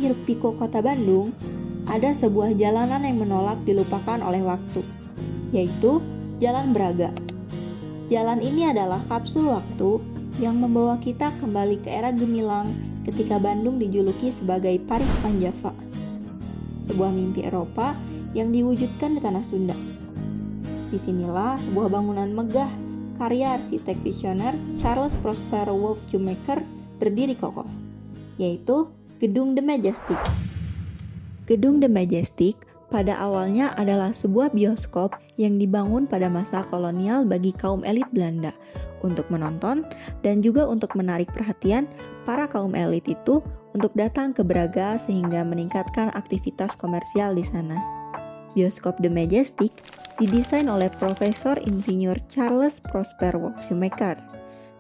hiruk-pikuk kota Bandung, ada sebuah jalanan yang menolak dilupakan oleh waktu, yaitu Jalan Braga. Jalan ini adalah kapsul waktu yang membawa kita kembali ke era gemilang ketika Bandung dijuluki sebagai Paris Panjava, sebuah mimpi Eropa yang diwujudkan di tanah Sunda. Disinilah sebuah bangunan megah karya arsitek visioner Charles Prosper Wolfe Shoemaker berdiri kokoh, yaitu Gedung The Majestic. Gedung The Majestic pada awalnya adalah sebuah bioskop yang dibangun pada masa kolonial bagi kaum elit Belanda untuk menonton dan juga untuk menarik perhatian para kaum elit itu untuk datang ke Braga sehingga meningkatkan aktivitas komersial di sana. Bioskop The Majestic didesain oleh Profesor Insinyur Charles Prosper Wolfe Shoemaker.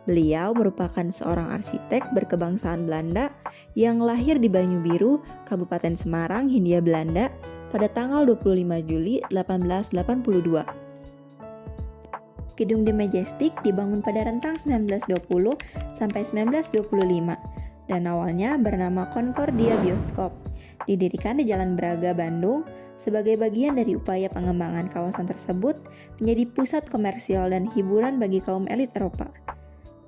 Beliau merupakan seorang arsitek berkebangsaan Belanda yang lahir di Banyubiru, Kabupaten Semarang, Hindia Belanda pada tanggal 25 Juli 1882. Gedung The Majestic dibangun pada rentang 1920 sampai 1925 dan awalnya bernama Concordia Bioskop. Didirikan di Jalan Braga, Bandung sebagai bagian dari upaya pengembangan kawasan tersebut menjadi pusat komersial dan hiburan bagi kaum elit Eropa.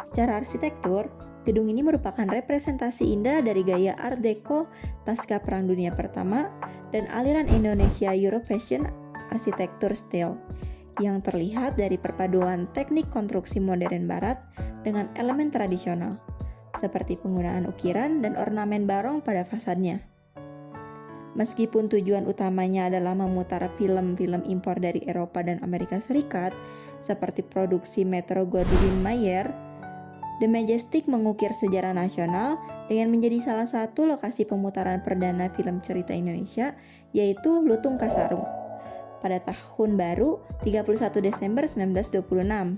Secara arsitektur, gedung ini merupakan representasi indah dari gaya Art Deco pasca Perang Dunia Pertama dan aliran Indonesia European arsitektur style yang terlihat dari perpaduan teknik konstruksi modern barat dengan elemen tradisional, seperti penggunaan ukiran dan ornamen barong pada fasadnya. Meskipun tujuan utamanya adalah memutar film-film impor dari Eropa dan Amerika Serikat, seperti produksi Metro-Goldwyn-Mayer, The Majestic mengukir sejarah nasional dengan menjadi salah satu lokasi pemutaran perdana film cerita Indonesia, yaitu Lutung Kasarung, pada tahun baru 31 Desember 1926.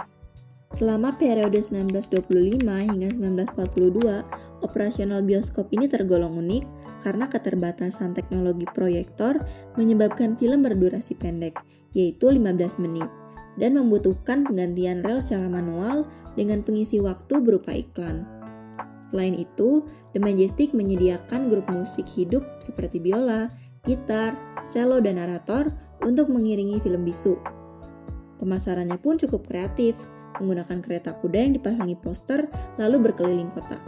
Selama periode 1925 hingga 1942, operasional bioskop ini tergolong unik karena keterbatasan teknologi proyektor menyebabkan film berdurasi pendek, yaitu 15 menit, dan membutuhkan penggantian rel secara manual dengan pengisi waktu berupa iklan. Selain itu, The Majestic menyediakan grup musik hidup seperti biola, gitar, cello, dan narator untuk mengiringi film bisu. Pemasarannya pun cukup kreatif, menggunakan kereta kuda yang dipasangi poster lalu berkeliling kota.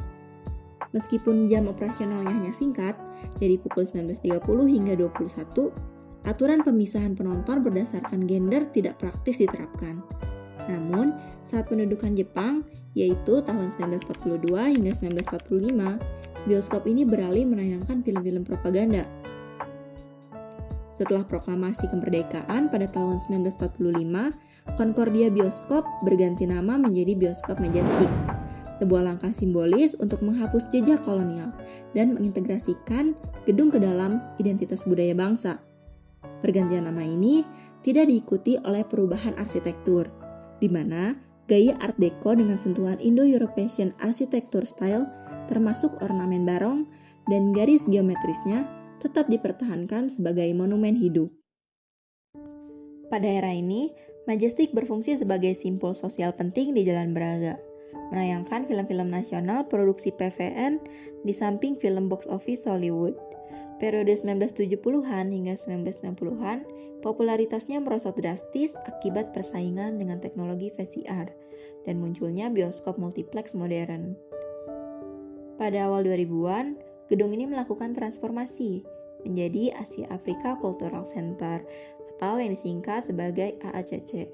Meskipun jam operasionalnya hanya singkat, dari pukul 19.30 hingga 21, aturan pemisahan penonton berdasarkan gender tidak praktis diterapkan. Namun, saat pendudukan Jepang, yaitu tahun 1942 hingga 1945, bioskop ini beralih menayangkan film-film propaganda. Setelah proklamasi kemerdekaan pada tahun 1945, Concordia Bioskop berganti nama menjadi Bioskop Majestic, sebuah langkah simbolis untuk menghapus jejak kolonial dan mengintegrasikan gedung ke dalam identitas budaya bangsa. Pergantian nama ini tidak diikuti oleh perubahan arsitektur, di mana gaya Art Deco dengan sentuhan Indo-European arsitektur style termasuk ornamen barong dan garis geometrisnya tetap dipertahankan sebagai monumen hidup. Pada era ini, Majestic berfungsi sebagai simbol sosial penting di Jalan Braga, menayangkan film-film nasional produksi PVN di samping film box office Hollywood. Periode 1970-an hingga 1990-an, popularitasnya merosot drastis akibat persaingan dengan teknologi VCR dan munculnya bioskop multiplex modern. Pada awal 2000-an, gedung ini melakukan transformasi menjadi Asia Afrika Cultural Center atau yang disingkat sebagai AACC.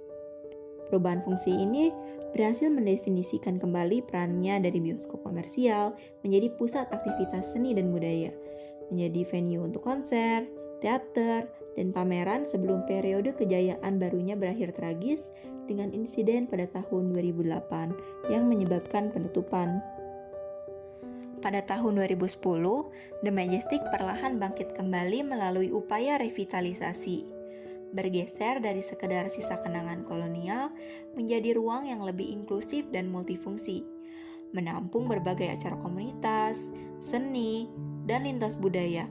Perubahan fungsi ini berhasil mendefinisikan kembali perannya dari bioskop komersial menjadi pusat aktivitas seni dan budaya, menjadi venue untuk konser, teater, dan pameran sebelum periode kejayaan barunya berakhir tragis dengan insiden pada tahun 2008 yang menyebabkan penutupan. Pada tahun 2010, The Majestic perlahan bangkit kembali melalui upaya revitalisasi, bergeser dari sekedar sisa kenangan kolonial menjadi ruang yang lebih inklusif dan multifungsi, menampung berbagai acara komunitas, seni, dan lintas budaya,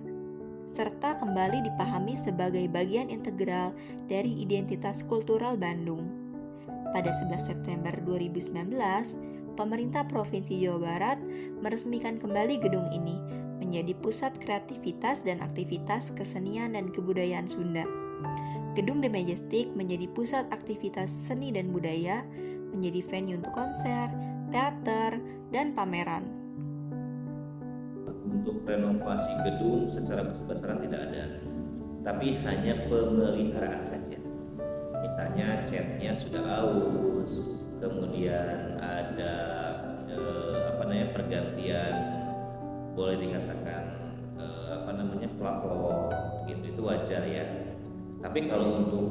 serta kembali dipahami sebagai bagian integral dari identitas kultural Bandung. Pada 11 September 2019, pemerintah Provinsi Jawa Barat meresmikan kembali gedung ini menjadi pusat kreativitas dan aktivitas kesenian dan kebudayaan Sunda. Gedung The Majestic menjadi pusat aktivitas seni dan budaya, menjadi venue untuk konser, teater, dan pameran. Untuk renovasi gedung secara besar-besaran tidak ada, tapi hanya pemeliharaan saja. Misalnya catnya sudah aus, kemudian ada pergantian, boleh dikatakan plafon gitu, itu wajar ya. Tapi kalau untuk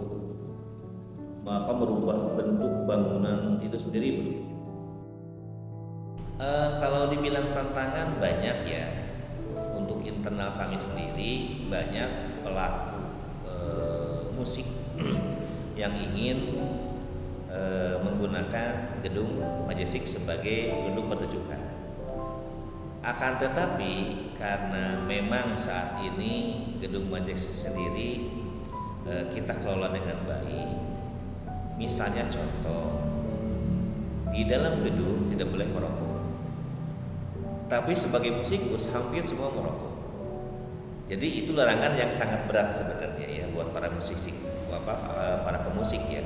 merubah bentuk bangunan itu sendiri belum. Kalau dibilang tantangan banyak ya. Untuk internal kami sendiri banyak pelaku musik yang ingin menggunakan gedung Majestic sebagai gedung pertunjukan. Akan tetapi karena memang saat ini gedung Majestic sendiri kita kelola dengan baik. Misalnya contoh, di dalam gedung tidak boleh merokok. Tapi sebagai musikus hampir semua merokok. Jadi itu larangan yang sangat berat sebenarnya ya buat para musisi, para pemusik ya.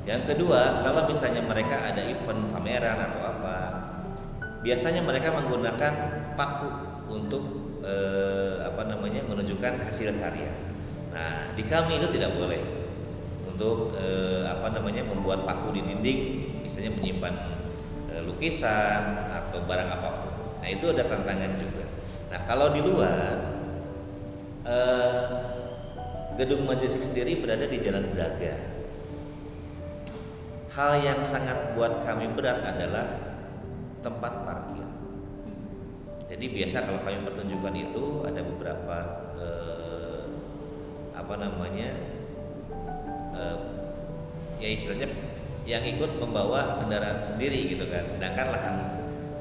Yang kedua, kalau misalnya mereka ada event pameran atau apa, biasanya mereka menggunakan paku untuk menunjukkan hasil karya. Nah, di kami itu tidak boleh untuk membuat paku di dinding, misalnya menyimpan lukisan atau barang apapun. Nah, itu ada tantangan juga. Nah, kalau di luar gedung Majestic sendiri berada di Jalan Braga. Hal yang sangat buat kami berat adalah tempat parkir. Jadi biasa kalau kami pertunjukan itu ada beberapa istilahnya yang ikut membawa kendaraan sendiri gitu kan. Sedangkan lahan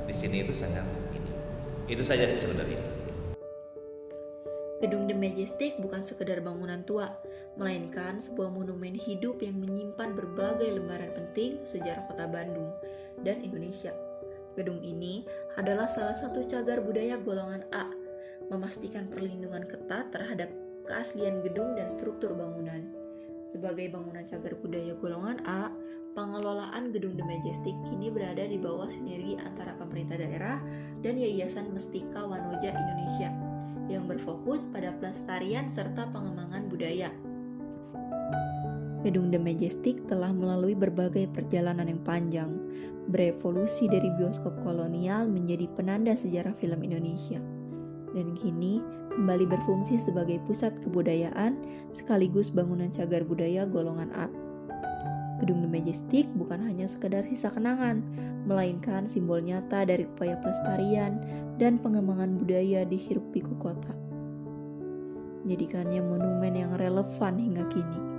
di sini itu sangat minim. Itu saja sih sebenarnya. Gedung The Majestic bukan sekedar bangunan tua, melainkan sebuah monumen hidup yang menyimpan berbagai lembaran penting sejarah kota Bandung dan Indonesia. Gedung ini adalah salah satu cagar budaya golongan A, memastikan perlindungan ketat terhadap keaslian gedung dan struktur bangunan. Sebagai bangunan cagar budaya golongan A, pengelolaan Gedung The Majestic kini berada di bawah sinergi antara pemerintah daerah dan Yayasan Mestika Wanoja Indonesia yang berfokus pada pelestarian serta pengembangan budaya. Gedung The Majestic telah melalui berbagai perjalanan yang panjang, berevolusi dari bioskop kolonial menjadi penanda sejarah film Indonesia, dan kini kembali berfungsi sebagai pusat kebudayaan sekaligus bangunan cagar budaya golongan A. Gedung The Majestic bukan hanya sekedar sisa kenangan, melainkan simbol nyata dari upaya pelestarian dan pengembangan budaya di hiruk pikuk kota, menjadikannya monumen yang relevan hingga kini.